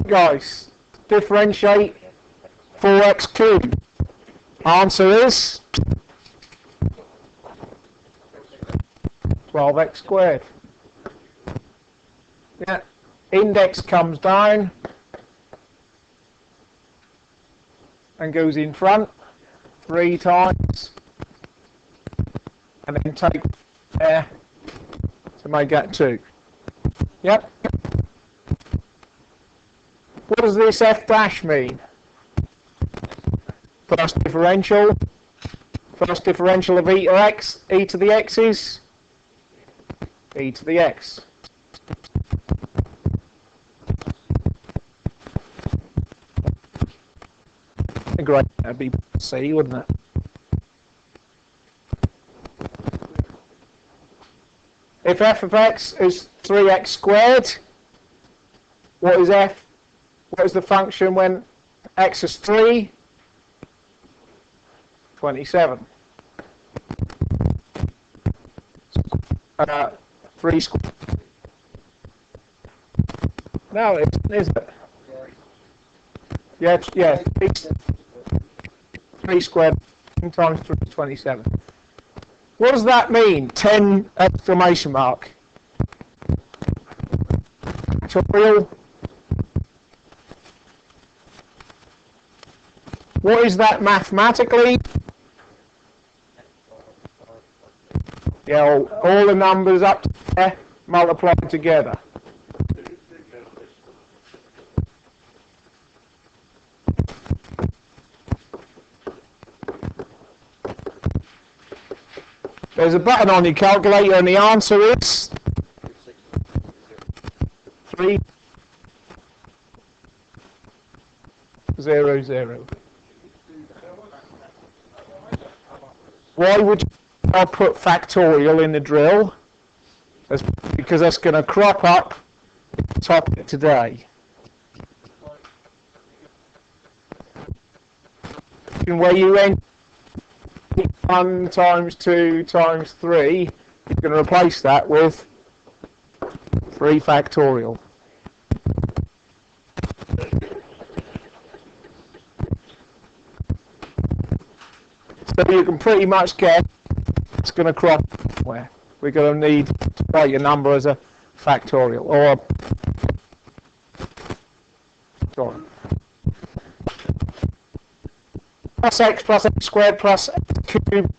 guys, differentiate 4x cubed. Answer is 12x squared. Yeah. Index comes down and goes in front 3 times, and then take there to make that 2. Yep. What does this f dash mean? First differential of e to the x is e to the x. Great, that'd be C, wouldn't it? If f of x is 3x squared, what is f? What is the function when x is 3? 27. 3 squared. No, it isn't, is it? Yeah. 3 squared times 3 is 27. What does that mean? 10 exclamation mark. Factorial. What is that mathematically? Yeah, all the numbers up to there multiplied together. There's a button on your calculator and the answer is 300. Why would you put factorial in the drill? That's because that's going to crop up the topic today. Where you end 1 times 2 times 3, you're going to replace that with 3 factorial. So you can pretty much get it's going to crop where we're going to need to write your number as a factorial or sorry. Plus x squared plus x cubed.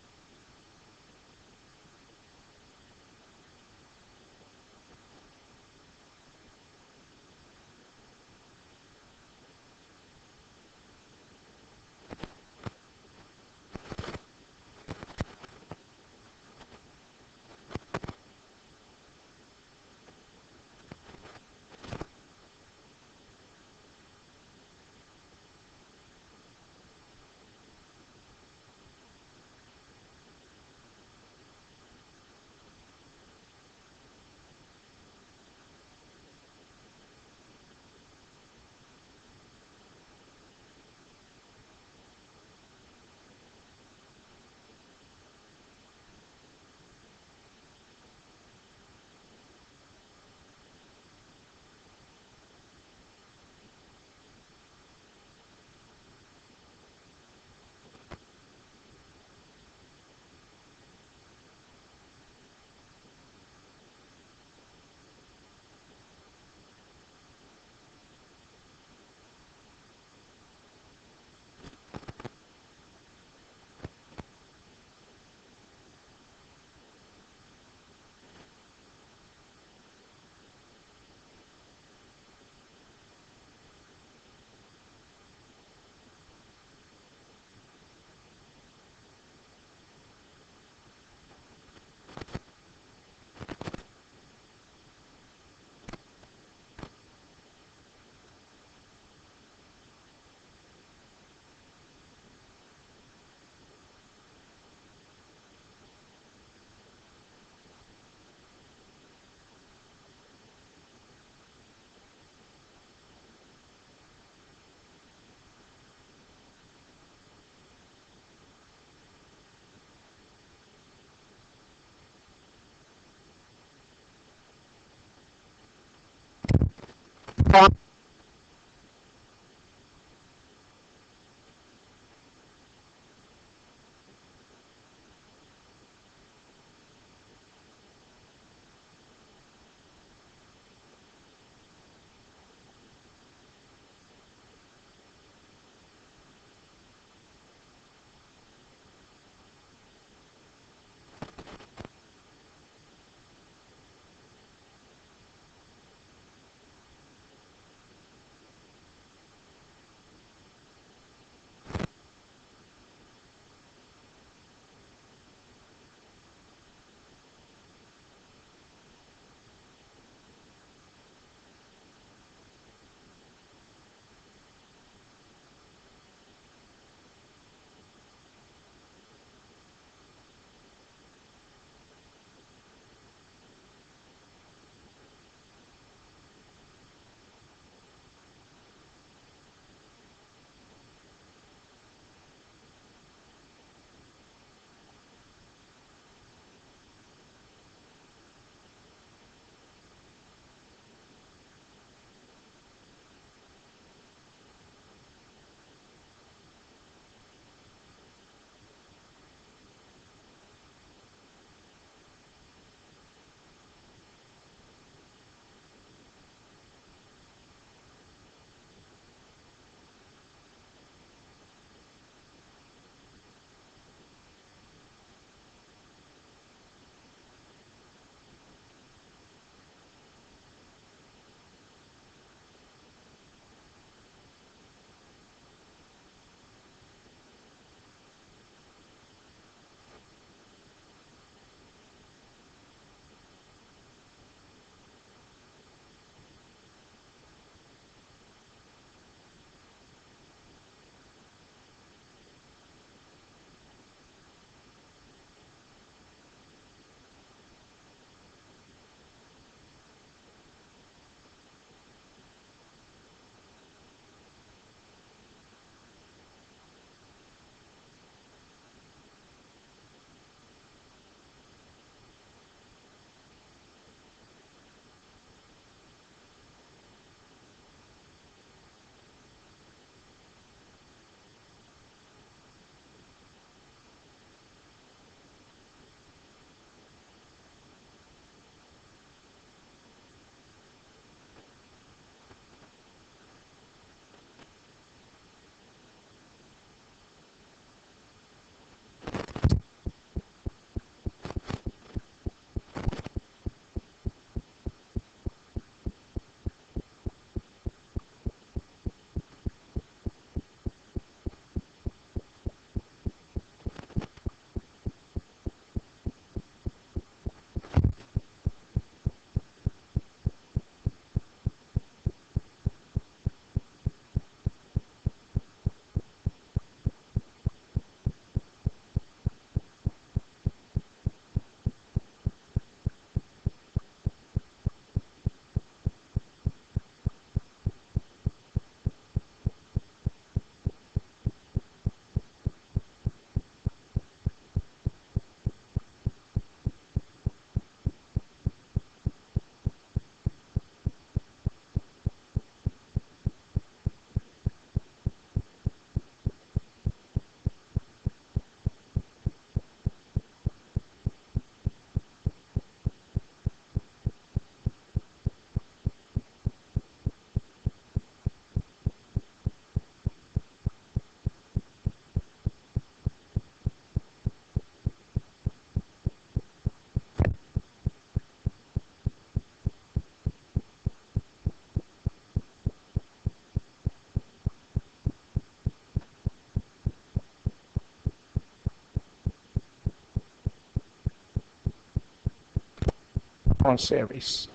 Maclaurin series.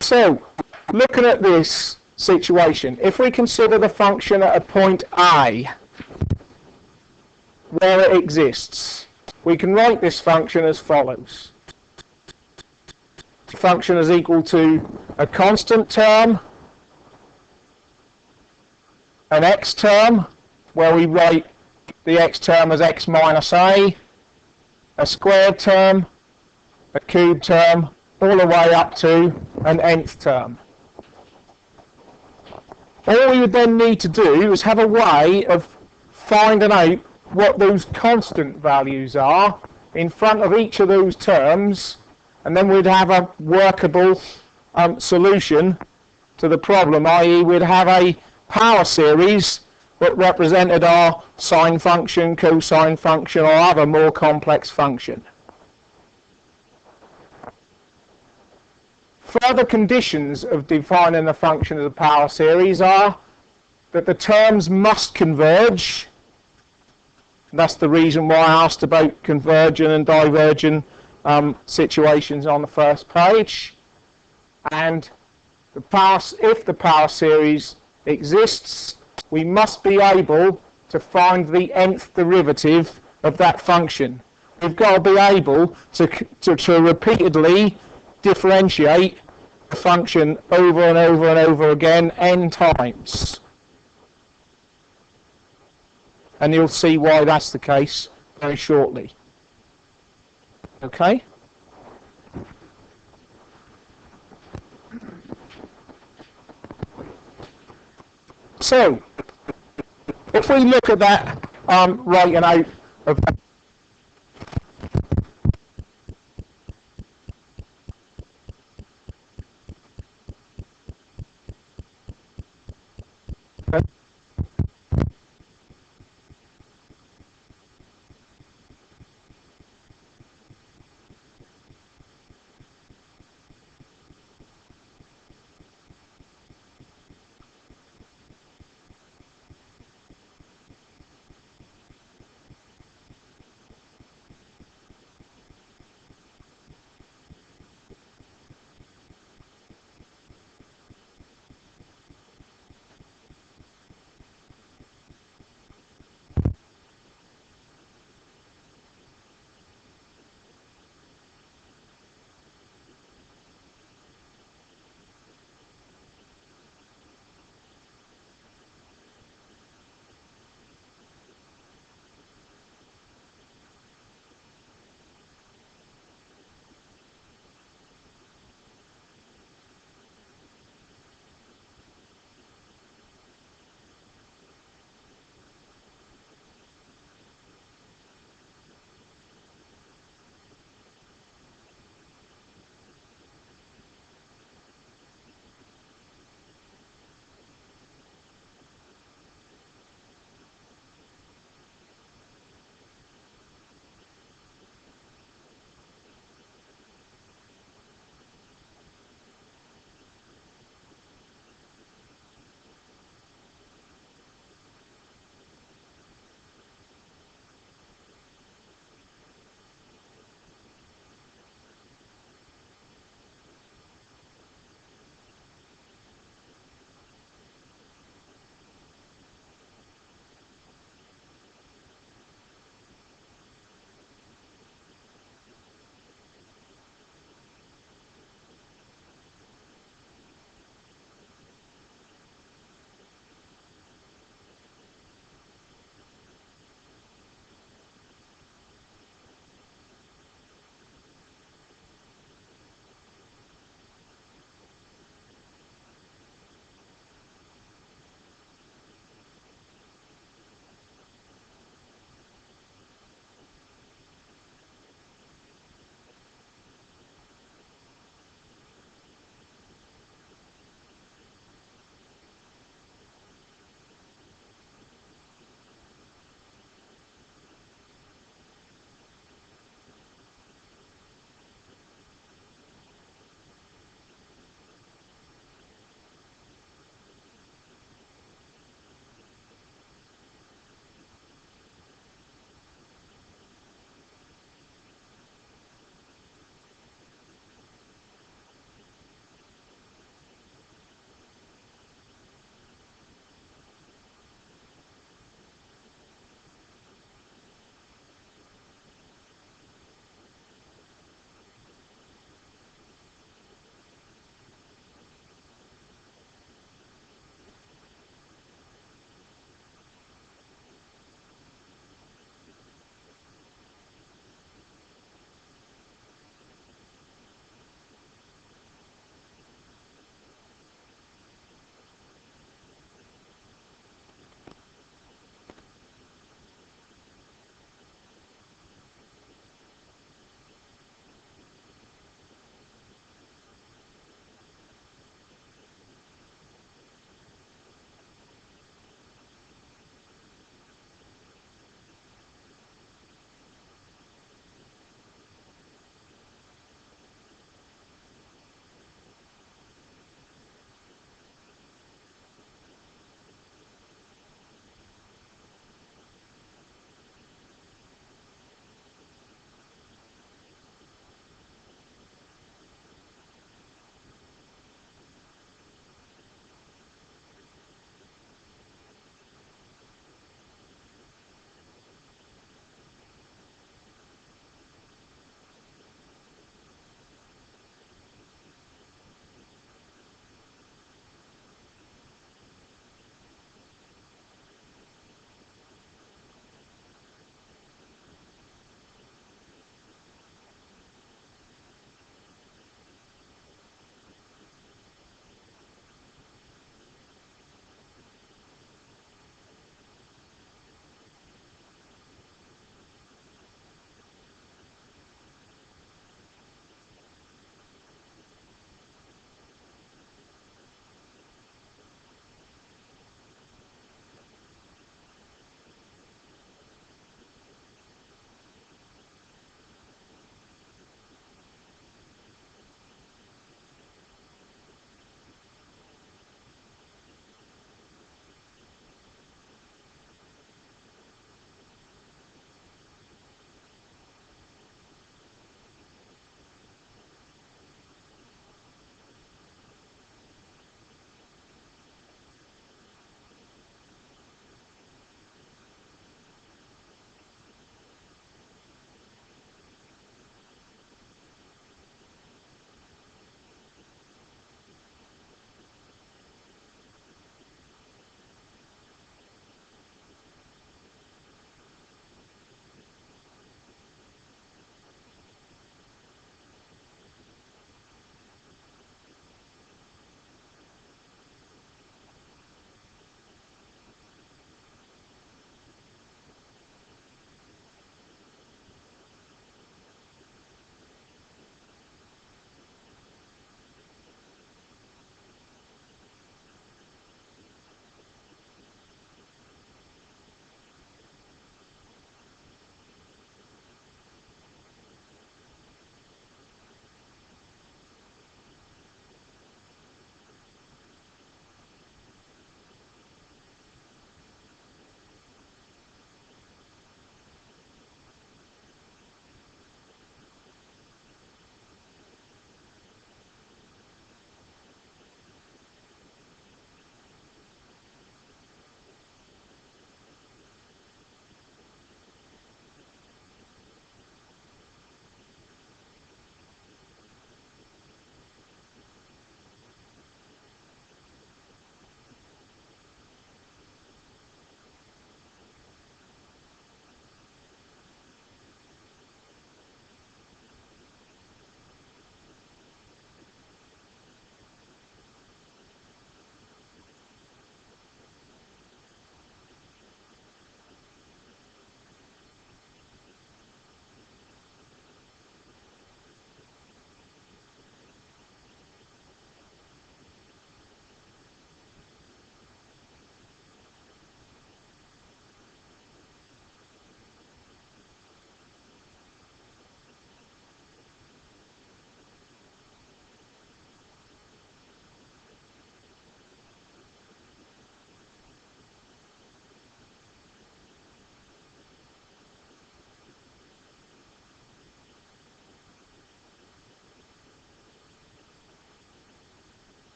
So, looking at this situation, if we consider the function at a point A, where it exists, we can write this function as follows. The function is equal to a constant term, an x term, where we write the x term as x minus a squared term, a cube term, all the way up to an nth term. All we would then need to do is have a way of finding out what those constant values are in front of each of those terms, and then we'd have a workable solution to the problem, i.e. we'd have a power series that represented our sine function, cosine function, or other more complex function. Further conditions of defining the function of the power series are that the terms must converge. That's the reason why I asked about convergent and divergent situations on the first page. And if the power series exists, we must be able to find the nth derivative of that function. We've got to be able to repeatedly differentiate the function over and over and over again n times. And you'll see why that's the case very shortly. Okay? So, if we look at that writing out of that,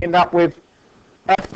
end up with f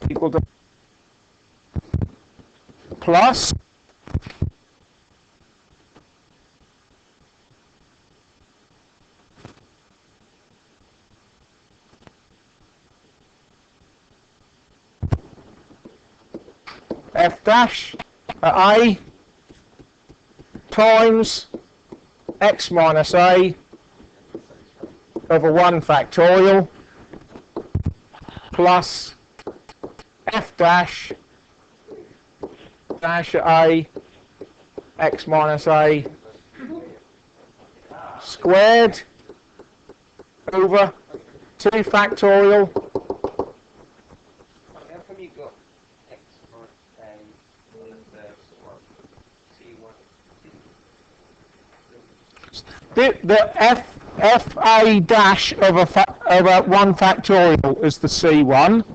equal to plus f dash at a times x minus a over 1 factorial plus f dash dash at a x minus a squared over 2 factorial How come you got x minus a on the first one? the f a dash over 1 factorial is the c1,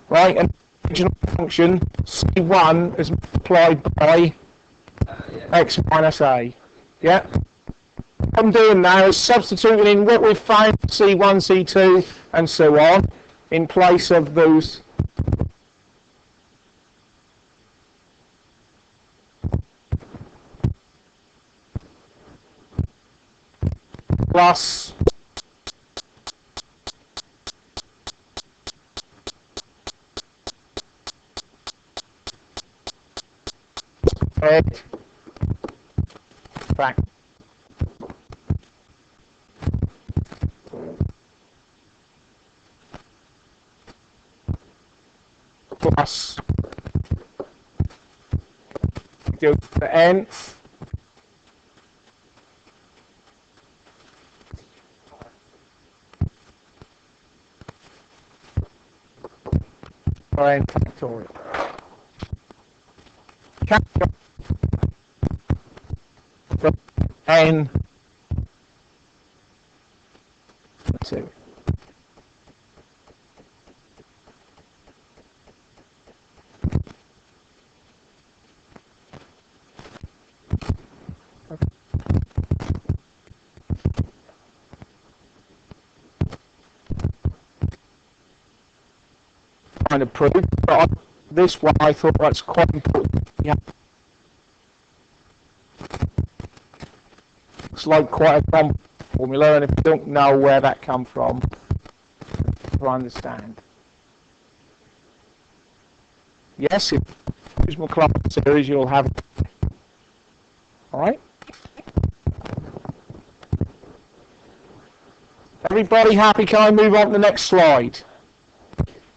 right? And the original function c1 is multiplied by x minus a. Yeah. What I'm doing now is substituting in what we've found c1, c2, and so on in place of those. Plus fact plus go to the nth or n factorial. Capital from n to kind of proof, but this one I thought that's quite important. Yeah. It's like quite a complex formula, and if you don't know where that come from, to understand. Yes, if you use Maclaurin series, you'll have it. All right. Everybody happy? Can I move on to the next slide?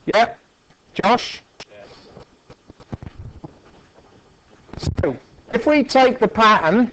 Yeah, Josh? Yes. So, if we take the pattern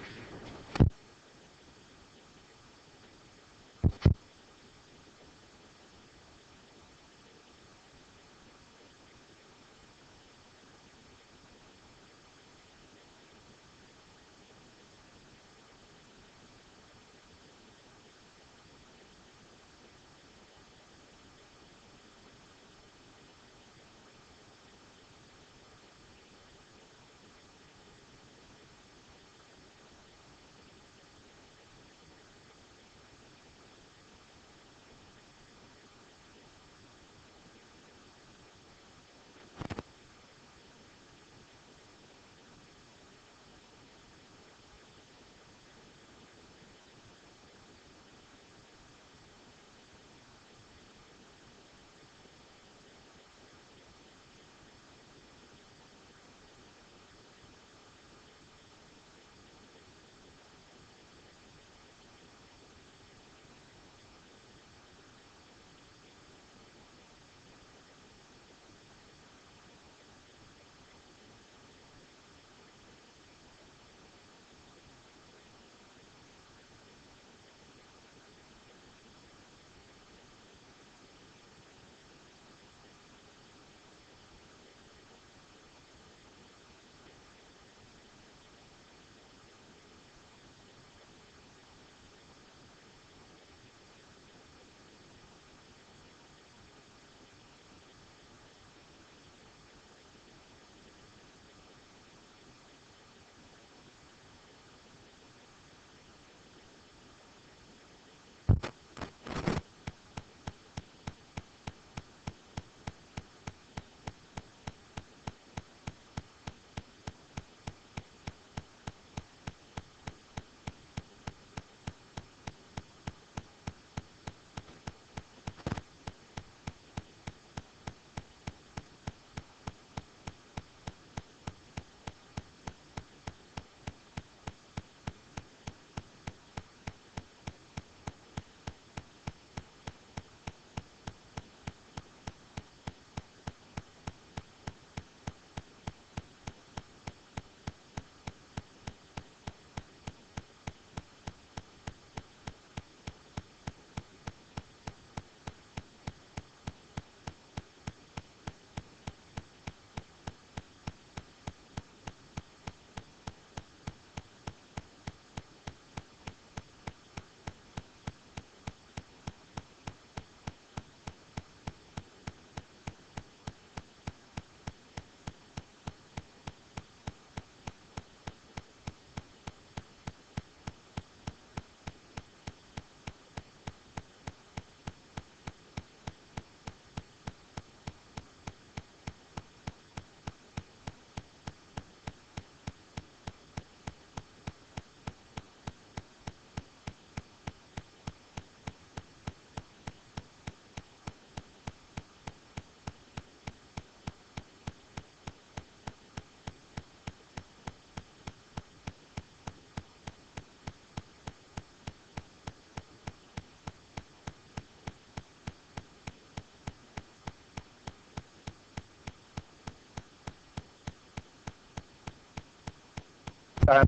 Um,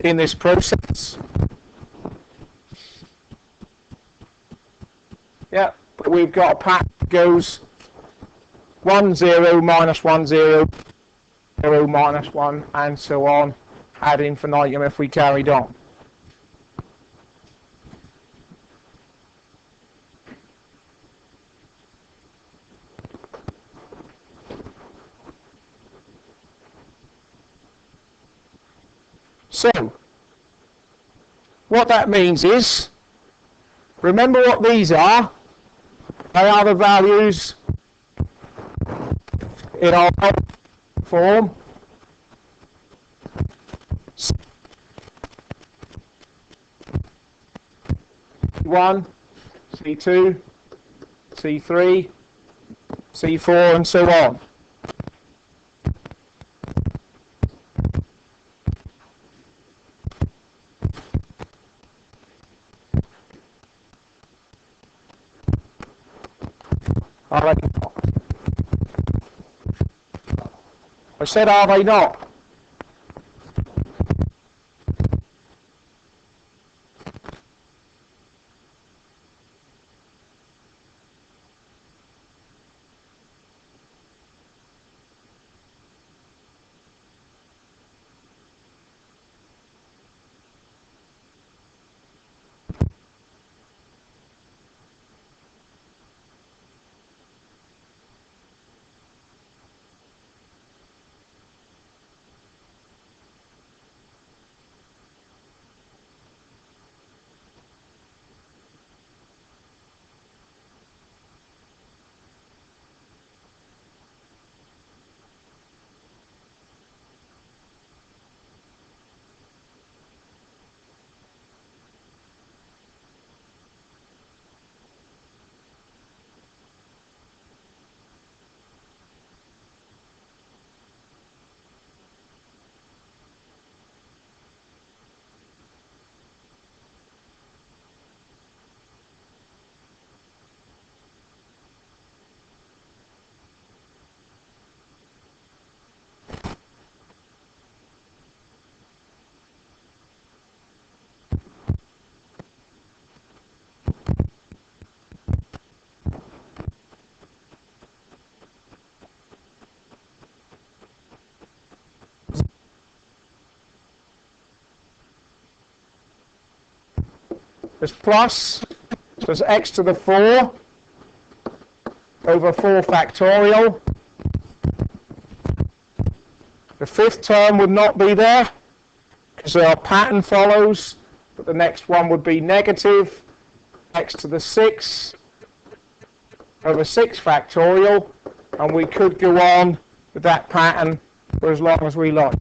in this process. Yeah, but we've got a path that goes 1, 0, minus 1, 0, 0, minus 1, and so on, ad infinitum if we carried on. So, what that means is, remember what these are. They are the values in our form. C1, C2, C3, C4, and so on. Are they not? I said, are they not? is plus, so it's x to the 4 over 4 factorial. The fifth term would not be there because our pattern follows, but the next one would be negative x to the 6 over 6 factorial, and we could go on with that pattern for as long as we like.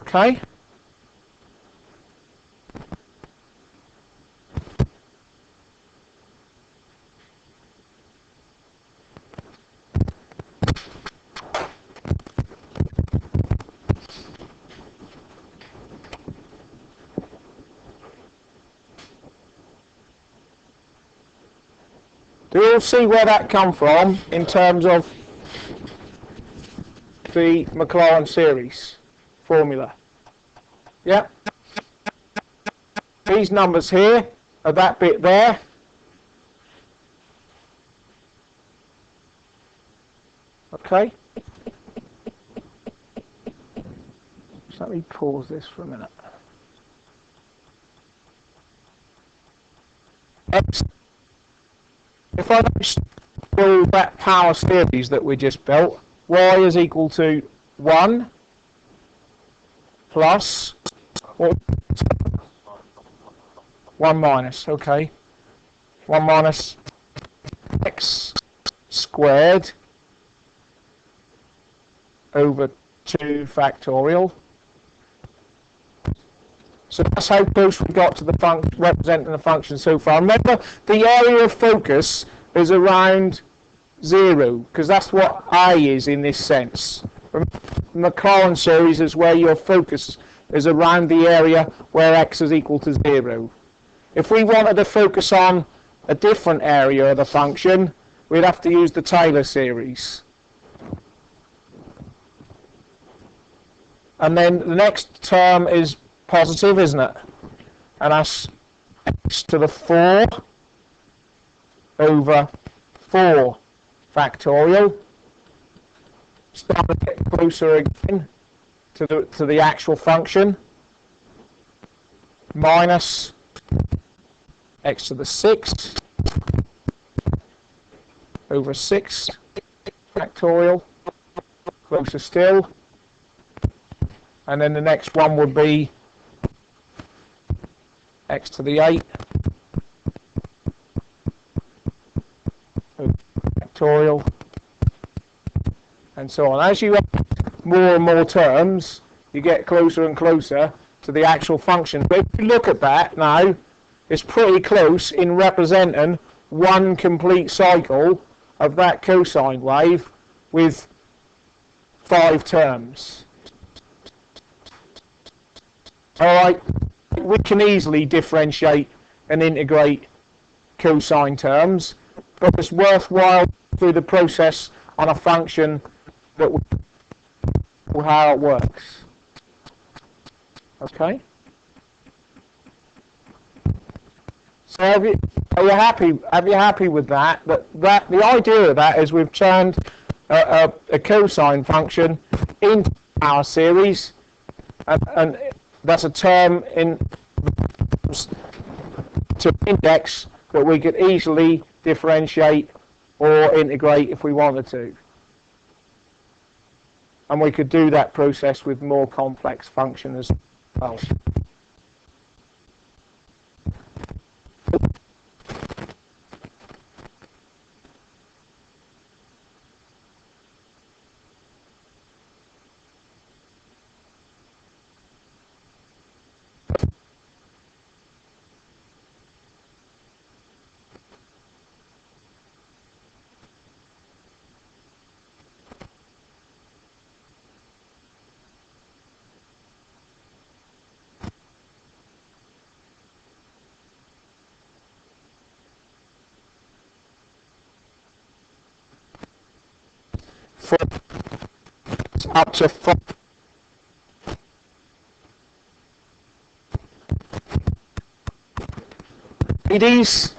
Okay? Do you all see where that come from in terms of the Maclaurin series formula? Yeah? These numbers here are that bit there. Okay? So let me pause this for a minute. X. If I build that power series that we just built, y is equal to 1 plus 1 minus, okay. 1 minus x squared over 2 factorial. So that's how close we got to the representing the function so far. Remember, the area of focus is around 0, because that's what I is in this sense. Maclaurin series is where your focus is around the area where x is equal to 0. If we wanted to focus on a different area of the function, we'd have to use the Taylor series. And then the next term is positive, isn't it? And that's x to the 4 over 4 factorial. Start to get closer again to the actual function. Minus x to the 6 over 6 factorial. Closer still. And then the next one would be x to the 8 factorial, and so on. As you add more and more terms, you get closer and closer to the actual function. But if you look at that now, it's pretty close in representing one complete cycle of that cosine wave with 5 terms. Alright, we can easily differentiate and integrate cosine terms, but it's worthwhile through the process on a function that will how it works. Okay? So are you happy with that? That the idea of that is we've turned a cosine function into our series, and that's a term in to index that we could easily differentiate or integrate if we wanted to. And we could do that process with more complex functions as well. Up to 4. Ladies,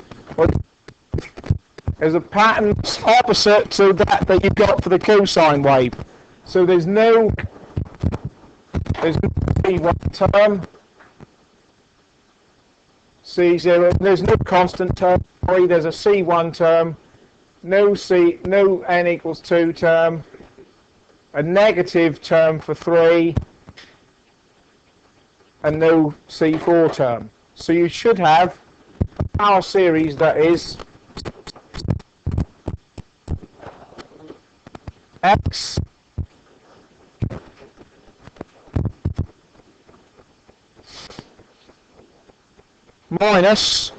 there's a pattern opposite to that you've got for the cosine wave. So there's no one term. C0. There's no constant term. Sorry, there's a C1 term. No n equals 2 term. A negative term for 3. And no C4 term. So you should have a power series that is x minus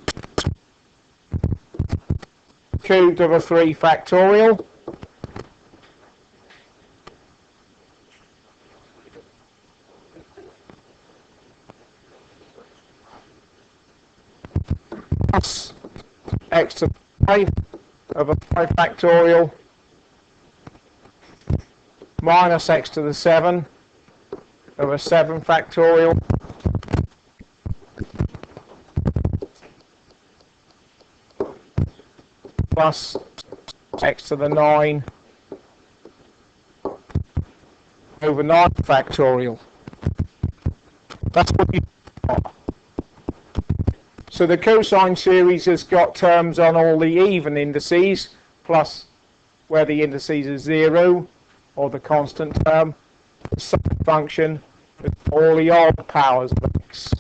cubed over 3 factorial plus x to the 5 over 5 factorial minus x to the 7 over 7 factorial plus x to the 9 over 9 factorial. That's what you got. So the cosine series has got terms on all the even indices, plus where the indices are 0, or the constant term. The sine function with all the odd powers of x.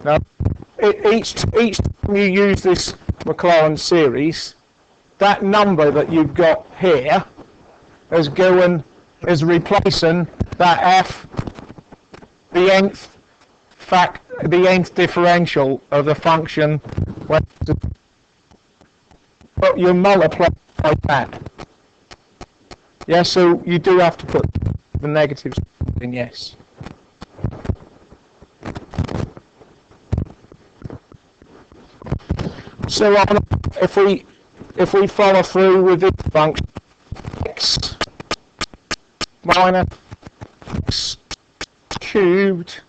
Now, each time you use this Maclaurin series, that number that you've got here is replacing that f, the nth differential of the function. But you multiply by that. Yeah, so you do have to put the negatives in, yes. So if we follow through with this function, x minus x cubed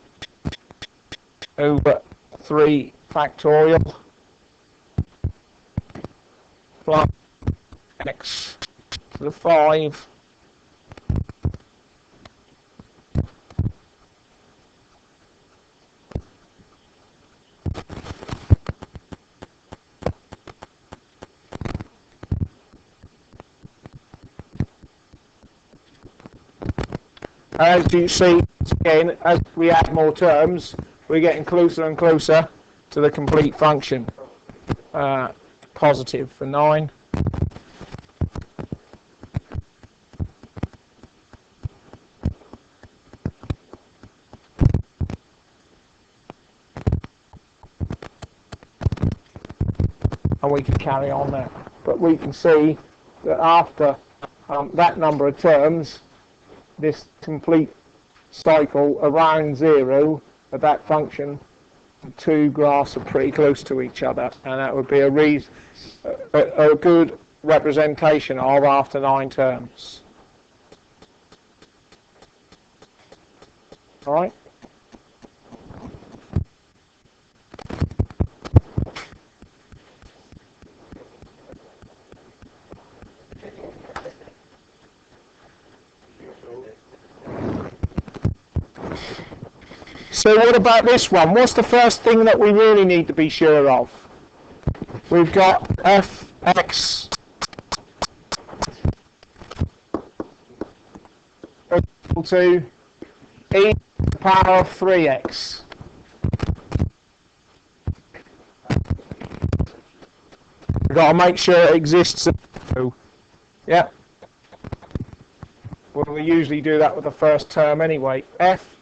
over 3 factorial plus x to the 5 as you see, again, as we add more terms, we're getting closer and closer to the complete function. Positive for 9. And we can carry on there. But we can see that after that number of terms, this complete cycle around 0 of that function, the two graphs are pretty close to each other, and that would be a good representation of after 9 terms. All right. So what about this one? What's the first thing that we really need to be sure of? We've got fx equal to e to the power of 3x. We've got to make sure it exists. Yeah. Well, we usually do that with the first term anyway. F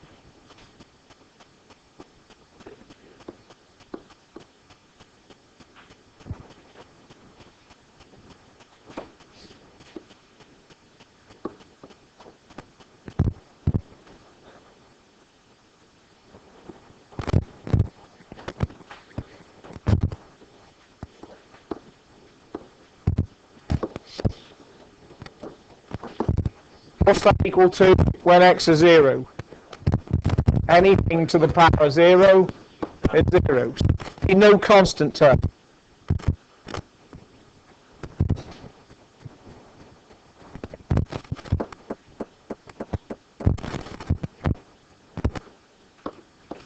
what's that equal to when x is 0? anything to the power of 0 is 0. No constant term.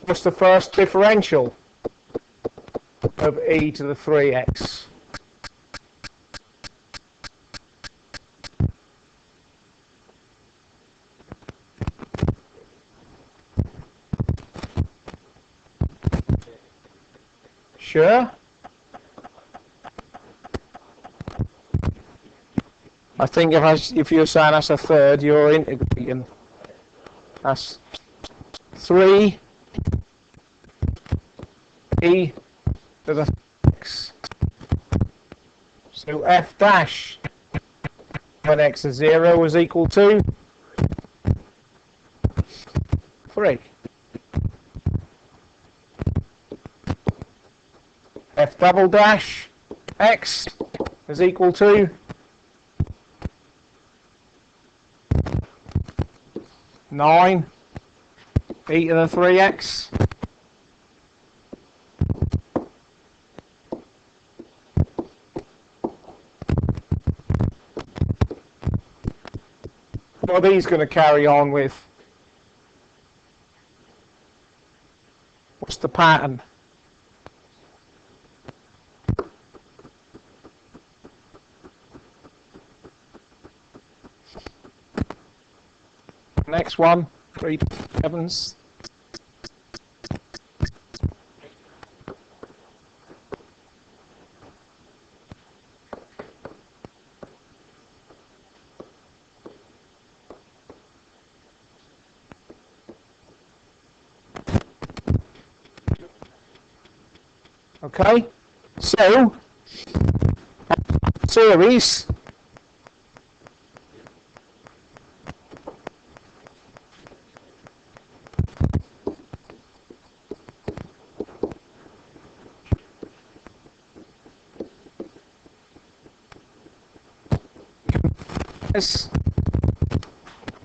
What's the first differential of e to the 3x? Sure? I think if you're saying that's a third, you're integrating. That's 3 e to the x. So f dash when x is 0 is equal to 3. F double dash x is equal to 9 e to the 3x. What are these going to carry on with? What's the pattern? Next one, 3 sevens. Okay, so series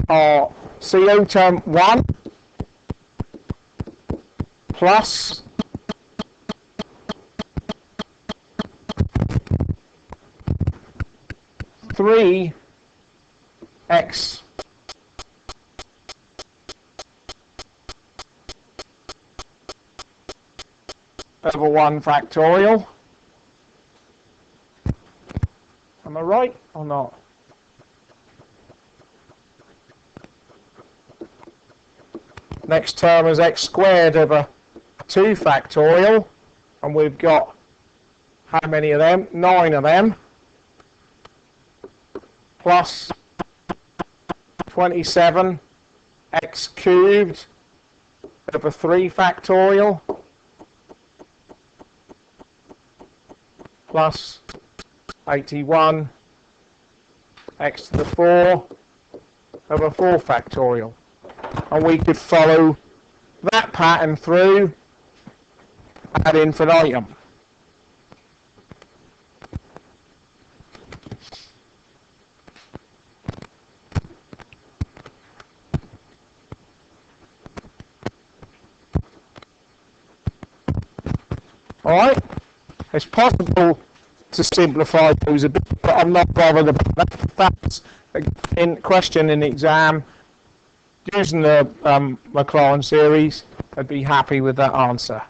are CO term 1 plus three x over 1 factorial. Am I right or not? Next term is x squared over 2 factorial, and we've got how many of them? 9 of them, plus 27 x cubed over 3 factorial, plus 81 x to the 4 over 4 factorial. And we could follow that pattern through ad infinitum. Alright, it's possible to simplify those a bit, but I'm not bothered about that. That's a question in the exam. Using the Maclaurin series, I'd be happy with that answer.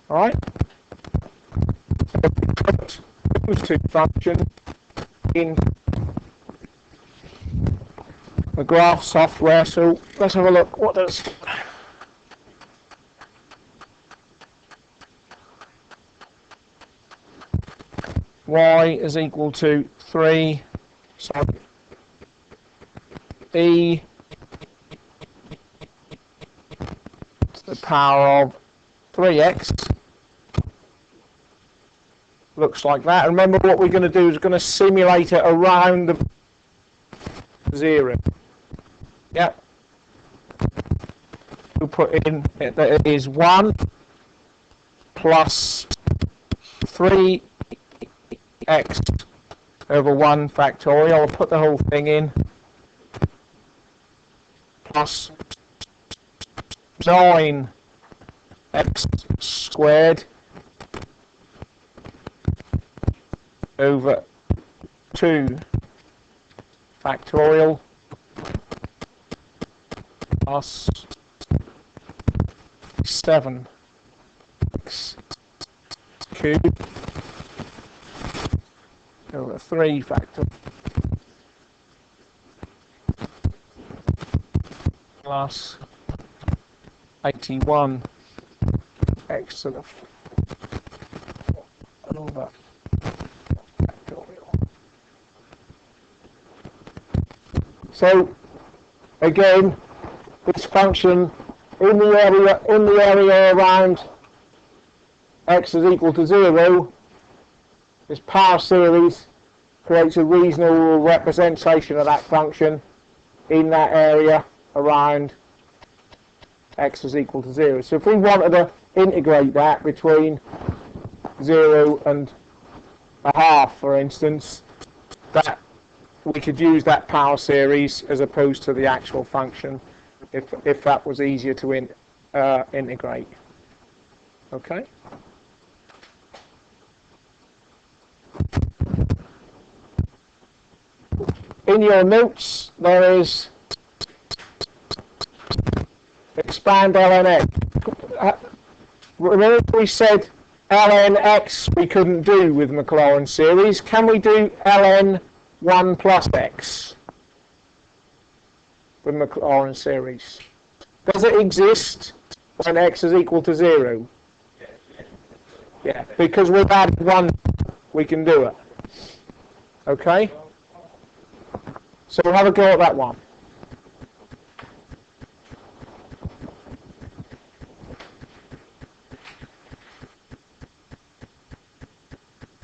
Alright, so we put those two functions in the graph software, so let's have a look. What does y is equal to 3, sorry, e to the power of 3x looks like that. Remember, what we're going to do is we're going to simulate it around the 0. Yep. We'll put in that it is 1 plus 3x over 1 factorial. I'll put the whole thing in. plus 9 x squared over 2 factorial plus 7 x cubed over 3 factorial plus 81 x to the over factorial. So again, this function in the area around x is equal to 0, this power series creates a reasonable representation of that function in that area around x is equal to 0. So if we wanted to integrate that between 0 and a half, for instance, that we could use that power series as opposed to the actual function if that was easier to integrate. Okay? In your notes there is expand ln x. Remember we said ln x we couldn't do with Maclaurin series. Can we do ln 1 plus x with Maclaurin series? Does it exist when x is equal to 0? Yeah, because we've added 1, we can do it. Okay? So we'll have a go at that one.